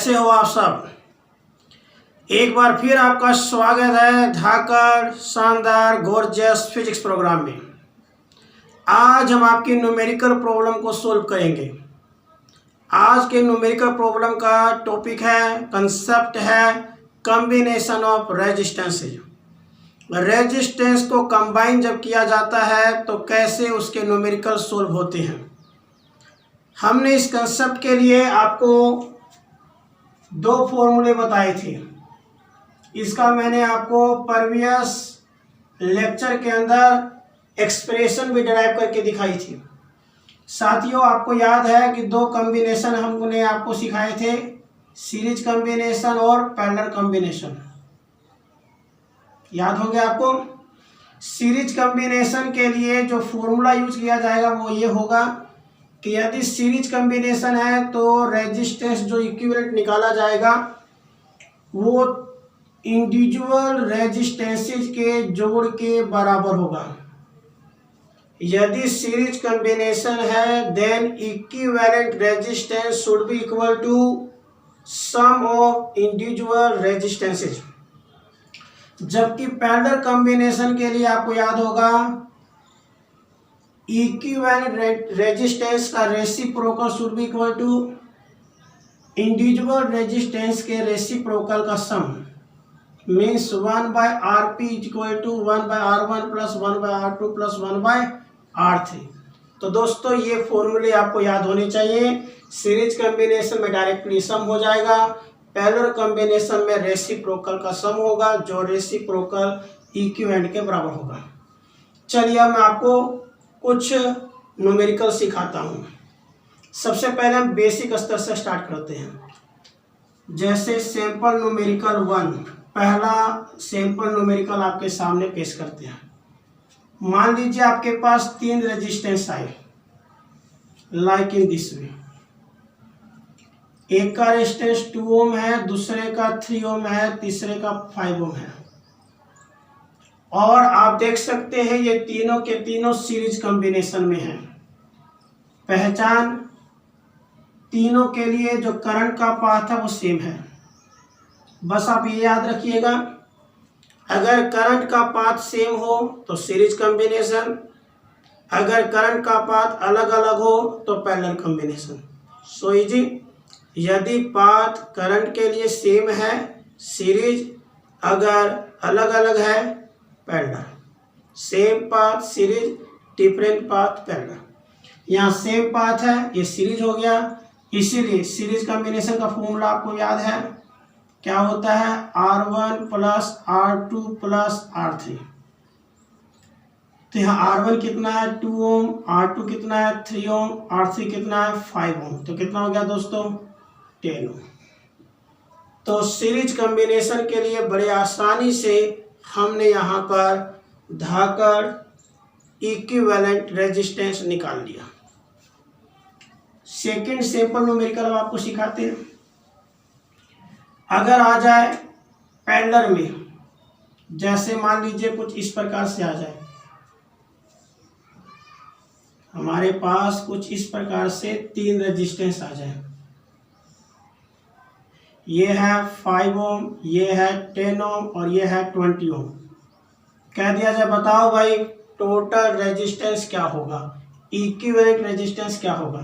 कैसे हो आप सब। एक बार फिर आपका स्वागत है धाकड़ शानदार गॉर्जियस फिजिक्स प्रोग्राम में। आज हम आपकी न्यूमेरिकल प्रॉब्लम को सोल्व करेंगे। आज के न्यूमेरिकल प्रॉब्लम का टॉपिक है, कंसेप्ट है कॉम्बिनेशन ऑफ रेजिस्टेंसेज। रेजिस्टेंस को कंबाइन जब किया जाता है तो कैसे उसके न्यूमेरिकल सोल्व होते हैं। हमने इस कंसेप्ट के लिए आपको दो फॉर्मूले बताए थे। इसका मैंने आपको प्रीवियस लेक्चर के अंदर एक्सप्रेशन भी डिराइव करके दिखाई थी। साथियों, आपको याद है कि दो कॉम्बिनेशन हमने आपको सिखाए थे, सीरीज कॉम्बिनेशन और पैरेलल कॉम्बिनेशन। याद हो गया आपको। सीरीज कॉम्बिनेशन के लिए जो फॉर्मूला यूज किया जाएगा वो ये होगा कि यदि सीरीज कॉम्बिनेशन है तो रेजिस्टेंस जो इक्विवेलेंट निकाला जाएगा वो इंडिविजुअल रेजिस्टेंसेज के जोड़ के बराबर होगा। यदि सीरीज कॉम्बिनेशन है then equivalent resistance should be equal to sum of individual resistances. जबकि पैरेलल कॉम्बिनेशन के लिए आपको याद होगा इक्विवेलेंट रेजिस्टेंस का reciprocal should be equal to individual resistance के रेसिप्रोकल का sum. Means 1/Rp is equal to 1/R1 plus 1/R2 plus 1/R3। तो दोस्तों ये फॉर्मूले आपको याद होने चाहिए। सीरीज कॉम्बिनेशन में डायरेक्टली सम हो जाएगा, पैरेलल कॉम्बिनेशन में रेसिप्रोकल का सम होगा जो रेसिप्रोकल इक्विवेलेंट के बराबर होगा। चलिए अब मैं आपको कुछ न्यूमेरिकल सिखाता हूँ। सबसे पहले हम बेसिक स्तर से स्टार्ट करते हैं। जैसे सैंपल न्यूमेरिकल 1, पहला सैंपल न्यूमेरिकल आपके सामने पेश करते हैं। मान लीजिए आपके पास 3 रेजिस्टेंस आए लाइक इन दिस वे। एक का रेजिस्टेंस 2 ओम है, दूसरे का 3 ओम है, तीसरे का 5 ओम है। और आप देख सकते हैं ये तीनों के तीनों सीरीज कॉम्बिनेशन में हैं। पहचान, तीनों के लिए जो करंट का पाथ है वो सेम है। बस आप ये याद रखिएगा, अगर करंट का पाथ सेम हो तो सीरीज कॉम्बिनेशन, अगर करंट का पाथ अलग अलग हो तो पैरेलल कॉम्बिनेशन। So easy. यदि पाथ करंट के लिए सेम है सीरीज, अगर अलग अलग है parallel. Same path series, different path parallel. यहाँ सेम पाथ है, ये सीरीज हो गया, इसीलिए सीरीज कॉम्बिनेशन का फॉर्मूला आपको याद है, क्या होता है R1 plus R2 plus R3। तो यहाँ R1 कितना है 2 ओम, R2 कितना है 3 ओम, R3 कितना है 5 ओम। तो कितना हो गया दोस्तों 10 ओम। तो सीरीज कॉम्बिनेशन के लिए बड़े आसानी से हमने यहाँ पर धाकड़ इक्विवेलेंट रेजिस्टेंस निकाल लिया। सेकेंड सैंपल न्यूमेरिकल आपको सिखाते हैं। अगर आ जाए पैरेलल में, जैसे मान लीजिए कुछ इस प्रकार से आ जाए, हमारे पास कुछ इस प्रकार से 3 रेजिस्टेंस आ जाए। ये है 5 ओम, ये है 10 ओम और ये है 20 ओम। कह दिया जाए बताओ भाई टोटल रेजिस्टेंस क्या होगा, इक्विवेलेंट रेजिस्टेंस क्या होगा।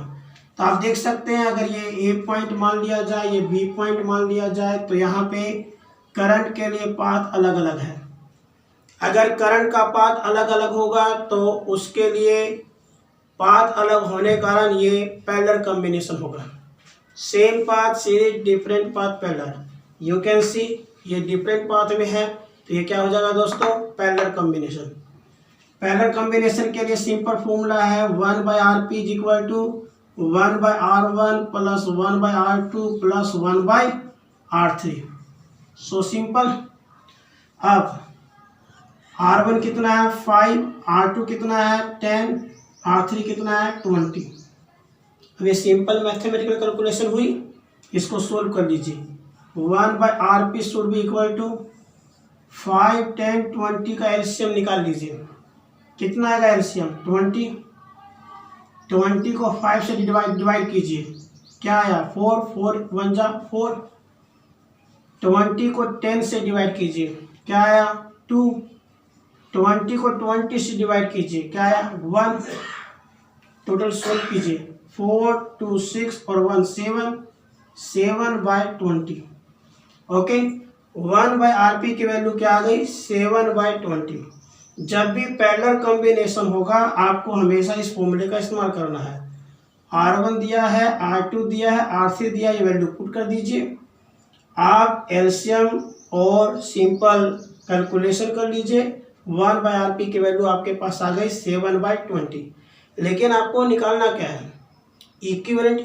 तो आप देख सकते हैं अगर ये ए पॉइंट मान लिया जाए, ये बी पॉइंट मान लिया जाए, तो यहाँ पे करंट के लिए पाथ अलग अलग है। अगर करंट का पाथ अलग अलग होगा तो उसके लिए पाथ अलग होने के कारण ये पैरेलल कॉम्बिनेशन होगा। Same path series, different path parallel. You can see ये डिफरेंट पाथ में है तो ये क्या हो जाएगा दोस्तों पैरेलल कॉम्बिनेशन। पैरेलल कॉम्बिनेशन के लिए सिंपल फॉर्मूला है 1/Rp is equal to 1/R1 plus 1/R2 plus 1/R3। So simple. अब R1 कितना है 5, R2 कितना है 10, R3 कितना है 20। अब ये सिंपल मैथमेटिकल कैलकुलेशन हुई, इसको सोल्व कर लीजिए। 1/Rp should be equal to 5, 10, 20 का एलसीएम निकाल लीजिए। कितना आएगा एलसीएम 20 को 5 से डिवाइड कीजिए क्या आया 4, 4 1 जा 4, 20 को 10 से डिवाइड कीजिए, क्या आया 2, 20 को 20 से डिवाइड कीजिए, क्या आया 1, टोटल सोल्व कीजिए, 4 2 6 और 1 7, 7/20। ओके, 1/RP की वैल्यू क्या आ गई 7/20। जब भी पैरेलल कॉम्बिनेशन होगा आपको हमेशा इस फॉर्मूले का इस्तेमाल करना है। R1 दिया है, R2 दिया है, R3 दिया है, ये वैल्यू पुट कर दीजिए। आप एलसीएम और सिंपल कैलकुलेशन कर लीजिए। 1/RP की वैल्यू आपके पास आ गई 7/20। लेकिन आपको निकालना क्या है, इक्विवेलेंट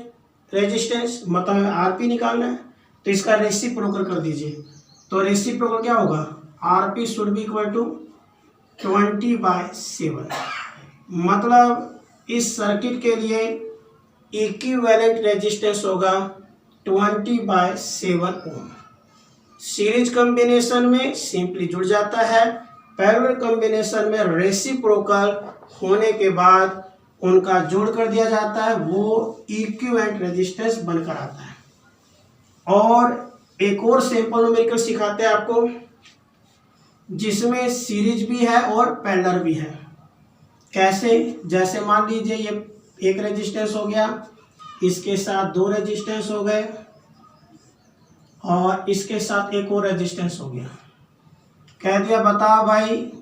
रेजिस्टेंस, मतलब आरपी निकालना है, तो इसका रेसिप्रोकल कर दीजिए। तो रेसिप्रोकल क्या होगा, RP should be equal to 20/7। मतलब इस सर्किट के लिए इक्विवेलेंट रेजिस्टेंस होगा 20/7 ओम। सीरीज कॉम्बिनेशन में सिंपली जुड़ जाता है, पैरेलल कॉम्बिनेशन में रेसिप्रोकल होने के बाद उनका जोड़ कर दिया जाता है, वो इक्विवेलेंट रेजिस्टेंस बनकर आता है। और एक और सिंपल न्यूमेरिकल सिखाते हैं आपको, जिसमें सीरीज भी है और पैरेलल भी है। कैसे, जैसे मान लीजिए ये एक रेजिस्टेंस हो गया, इसके साथ 2 रेजिस्टेंस हो गए और इसके साथ एक और रेजिस्टेंस हो गया। कह दिया बताओ भाई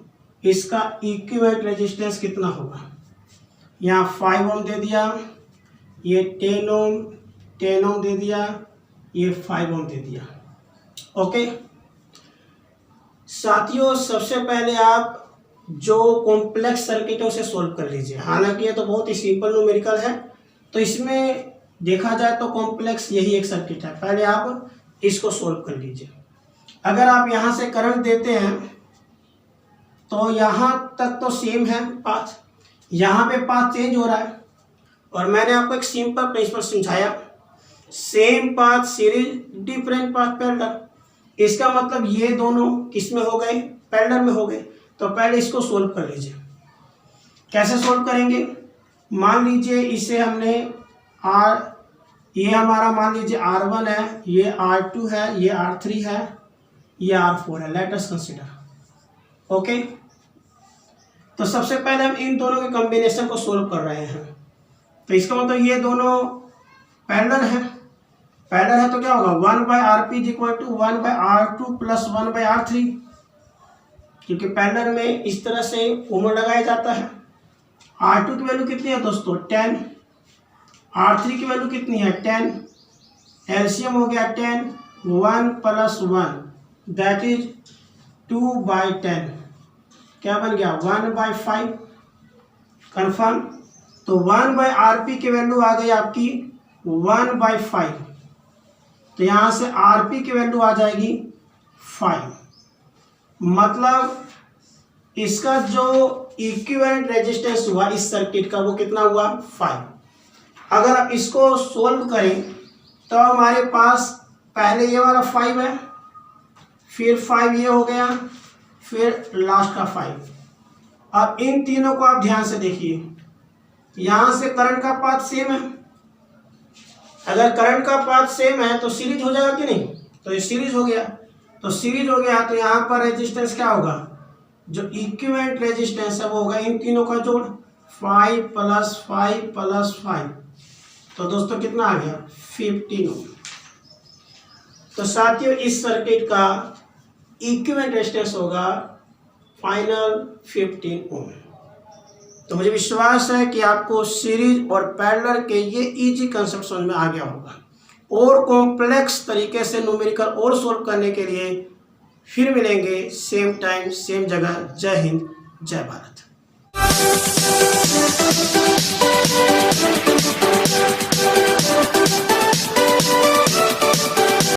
इसका इक्विवेलेंट रेजिस्टेंस कितना होगा। यहाँ 5 ओम दे दिया, ये 10 ओम दे दिया, ये 5 ओम दे दिया। ओके साथियों, सबसे पहले आप जो कॉम्प्लेक्स सर्किट है उसे सोल्व कर लीजिए। हालांकि ये तो बहुत ही सिंपल न्यूमेरिकल है, तो इसमें देखा जाए तो कॉम्प्लेक्स यही एक सर्किट है। पहले आप इसको सोल्व कर लीजिए। अगर आप यहाँ से करंट देते हैं तो यहाँ तक तो सेम है पाथ, यहाँ पे पाथ चेंज हो रहा है। और मैंने आपको एक सिंपल प्रिंसिपल समझाया, same path series, different path parallel. इसका मतलब ये दोनों किसमें हो गए, पैरेलल में हो गए। तो पहले इसको सोल्व कर लीजिए। कैसे सोल्व करेंगे, मान लीजिए इसे हमने ये हमारा मान लीजिए R1 है, ये R2 है, ये R3 है, ये R4 है। Let us consider. ओके, तो सबसे पहले हम इन दोनों के कॉम्बिनेशन को सोल्व कर रहे हैं। तो इसका मतलब ये दोनों पैरेलल है। पैरेलल है तो क्या होगा 1/RP is equal to 1/R2 plus 1/R3, क्योंकि पैरेलल में इस तरह से ओम लगाया जाता है। R2 की वैल्यू कितनी है दोस्तों 10, R3 की वैल्यू कितनी है 10, एलसीएम हो गया 10, 1 + 1 दैट इज 2/10, क्या बन गया 1/5। कंफर्म। तो 1/RP की वैल्यू आ गई आपकी 1/5, तो यहाँ से RP की वैल्यू आ जाएगी 5। मतलब इसका जो इक्विवेलेंट रेजिस्टेंस हुआ इस सर्किट का वो कितना हुआ 5। अगर आप इसको सोल्व करें तो हमारे पास पहले ये वाला 5 है, फिर 5 ये हो गया, फिर लास्ट का 5। अब इन तीनों को आप ध्यान से देखिए, यहाँ से करंट का पाथ सेम है। अगर करंट का पाथ सेम है तो सीरीज हो जाएगा कि नहीं, तो ये सीरीज हो गया। तो सीरीज हो गया तो यहाँ पर रेजिस्टेंस क्या होगा, जो इक्विवेलेंट रेजिस्टेंस है वो होगा इन तीनों का जोड़, 5 + 5 + 5। तो दोस्तों कितना आ गया 15 ओम। तो साथियों इस सर्किट का इक्विवेलेंट रेजिस्टेंस होगा फाइनल 15 ओम। तो मुझे विश्वास है कि आपको सीरीज और पैरेलल के ये इजी कंसेप्ट समझ में आ गया होगा। और कॉम्प्लेक्स तरीके से न्यूमेरिकल और सोल्व करने के लिए फिर मिलेंगे सेम टाइम सेम जगह। जय हिंद, जय भारत।